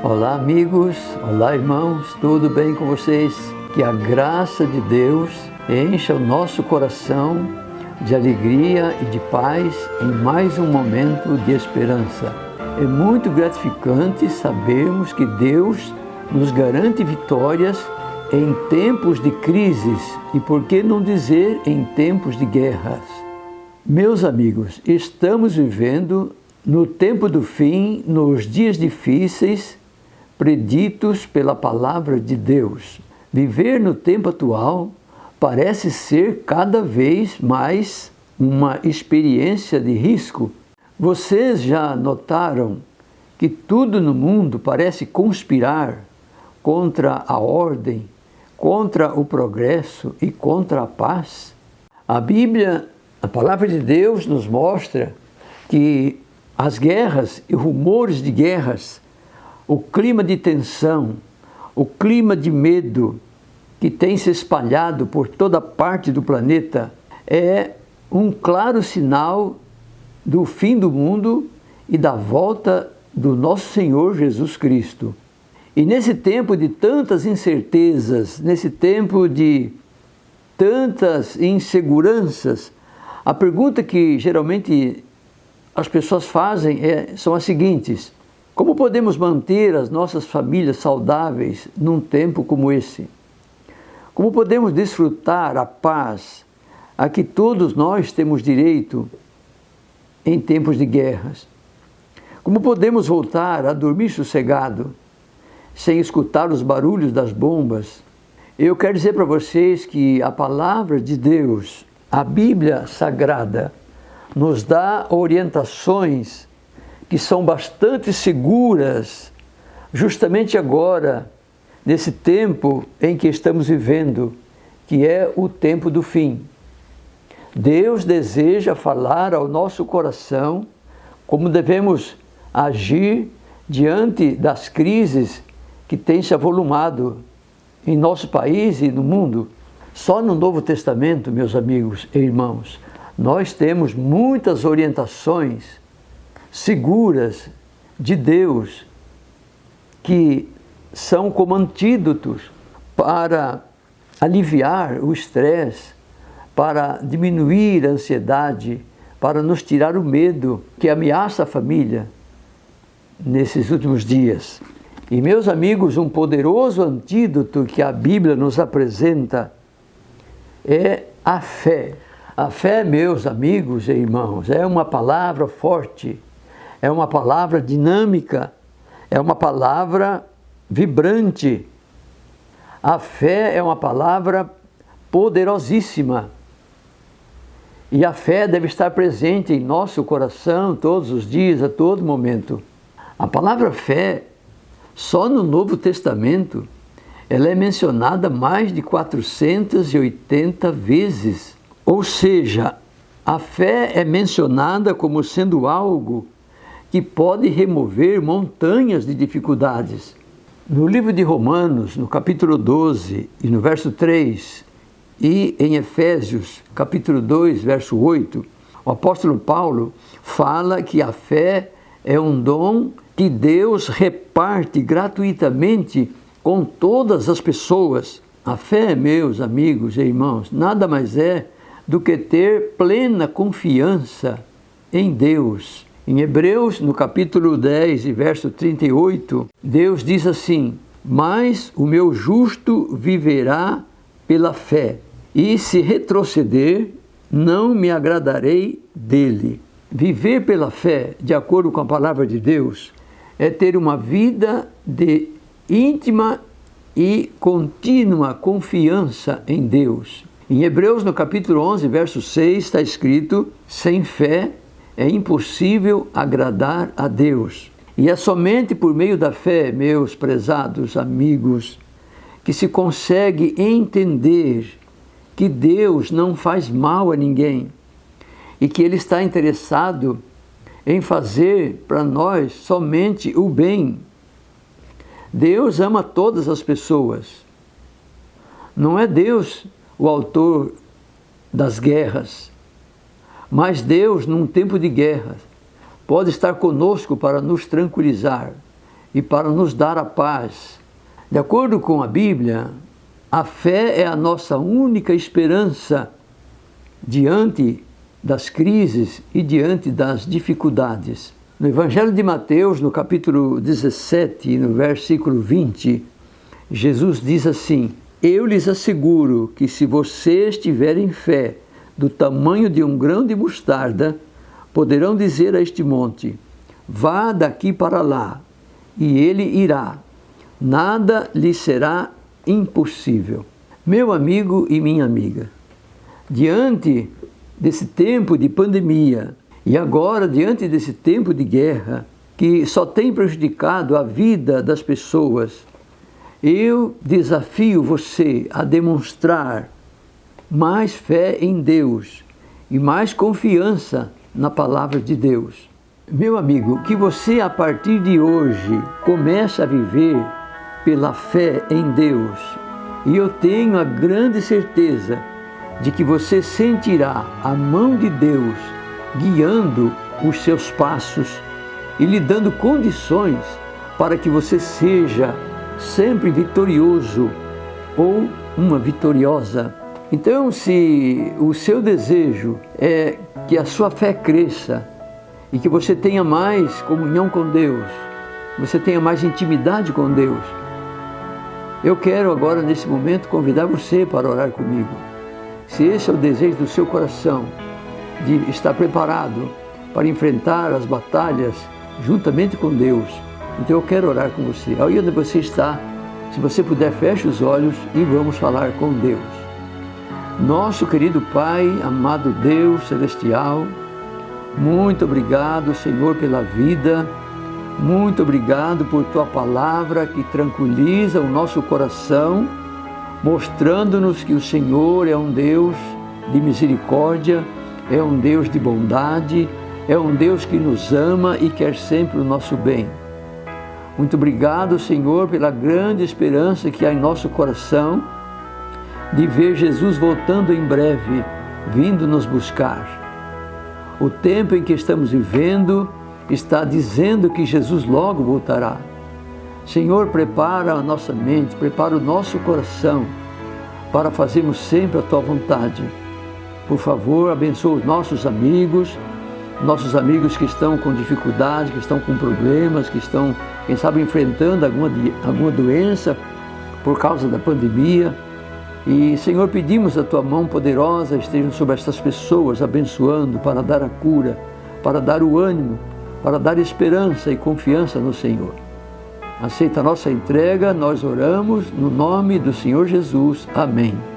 Olá amigos, olá irmãos, tudo bem com vocês? Que a graça de Deus encha o nosso coração de alegria e de paz em mais um momento de esperança. É muito gratificante sabermos que Deus nos garante vitórias em tempos de crises e, por que não dizer, em tempos de guerras. Meus amigos, estamos vivendo no tempo do fim, nos dias difíceis preditos pela palavra de Deus. Viver no tempo atual parece ser cada vez mais uma experiência de risco. Vocês já notaram que tudo no mundo parece conspirar contra a ordem, contra o progresso e contra a paz? A Bíblia, a palavra de Deus, nos mostra que as guerras e rumores de guerras, o clima de tensão, o clima de medo que tem se espalhado por toda parte do planeta é um claro sinal do fim do mundo e da volta do nosso Senhor Jesus Cristo. E nesse tempo de tantas incertezas, nesse tempo de tantas inseguranças, a pergunta que geralmente as pessoas fazem são as seguintes: como podemos manter as nossas famílias saudáveis num tempo como esse? Como podemos desfrutar a paz a que todos nós temos direito em tempos de guerras? Como podemos voltar a dormir sossegado, sem escutar os barulhos das bombas? Eu quero dizer para vocês que a palavra de Deus, a Bíblia Sagrada, nos dá orientações que são bastante seguras, justamente agora, nesse tempo em que estamos vivendo, que é o tempo do fim. Deus deseja falar ao nosso coração como devemos agir diante das crises que têm se avolumado em nosso país e no mundo. Só no Novo Testamento, meus amigos e irmãos, nós temos muitas orientações seguras de Deus que são como antídotos para aliviar o estresse, para diminuir a ansiedade, para nos tirar o medo que ameaça a família nesses últimos dias. E, meus amigos, um poderoso antídoto que a Bíblia nos apresenta é a fé. A fé, meus amigos e irmãos, é uma palavra forte, é uma palavra dinâmica, é uma palavra vibrante. A fé é uma palavra poderosíssima. E a fé deve estar presente em nosso coração todos os dias, a todo momento. A palavra fé, só no Novo Testamento, ela é mencionada mais de 480 vezes. Ou seja, a fé é mencionada como sendo algo que pode remover montanhas de dificuldades. No livro de Romanos, no capítulo 12 e no verso 3, e em Efésios, capítulo 2, verso 8, o apóstolo Paulo fala que a fé é um dom que Deus reparte gratuitamente com todas as pessoas. A fé, meus amigos e irmãos, nada mais é do que ter plena confiança em Deus. Em Hebreus, no capítulo 10 e verso 38, Deus diz assim: mas o meu justo viverá pela fé, e se retroceder, não me agradarei dele. Viver pela fé, de acordo com a palavra de Deus, é ter uma vida de íntima e contínua confiança em Deus. Em Hebreus, no capítulo 11, verso 6, está escrito: sem fé é impossível agradar a Deus. E é somente por meio da fé, meus prezados amigos, que se consegue entender que Deus não faz mal a ninguém e que Ele está interessado em fazer para nós somente o bem. Deus ama todas as pessoas. Não é Deus o autor das guerras, mas Deus, num tempo de guerra, pode estar conosco para nos tranquilizar e para nos dar a paz. De acordo com a Bíblia, a fé é a nossa única esperança diante das crises e diante das dificuldades. No Evangelho de Mateus, no capítulo 17, no versículo 20, Jesus diz assim: eu lhes asseguro que se vocês tiverem fé do tamanho de um grão de mostarda, poderão dizer a este monte: vá daqui para lá, e ele irá. Nada lhe será impossível. Meu amigo e minha amiga, diante desse tempo de pandemia e agora diante desse tempo de guerra que só tem prejudicado a vida das pessoas, eu desafio você a demonstrar mais fé em Deus e mais confiança na palavra de Deus. Meu amigo, que você a partir de hoje comece a viver pela fé em Deus. E eu tenho a grande certeza de que você sentirá a mão de Deus guiando os seus passos e lhe dando condições para que você seja sempre vitorioso ou uma vitoriosa. Então, se o seu desejo é que a sua fé cresça e que você tenha mais comunhão com Deus, você tenha mais intimidade com Deus, eu quero agora, nesse momento, convidar você para orar comigo. Se esse é o desejo do seu coração, de estar preparado para enfrentar as batalhas juntamente com Deus, então eu quero orar com você. Aí onde você está, se você puder, feche os olhos e vamos falar com Deus. Nosso querido Pai, amado Deus celestial, muito obrigado, Senhor, pela vida. Muito obrigado por Tua palavra que tranquiliza o nosso coração, mostrando-nos que o Senhor é um Deus de misericórdia, é um Deus de bondade, é um Deus que nos ama e quer sempre o nosso bem. Muito obrigado, Senhor, pela grande esperança que há em nosso coração de ver Jesus voltando em breve, vindo nos buscar. O tempo em que estamos vivendo está dizendo que Jesus logo voltará. Senhor, prepara a nossa mente, prepara o nosso coração para fazermos sempre a Tua vontade. Por favor, abençoa os nossos amigos que estão com dificuldades, que estão com problemas, que estão, quem sabe, enfrentando alguma doença por causa da pandemia. E, Senhor, pedimos a Tua mão poderosa esteja sobre estas pessoas, abençoando para dar a cura, para dar o ânimo, para dar esperança e confiança no Senhor. Aceita a nossa entrega, nós oramos no nome do Senhor Jesus. Amém.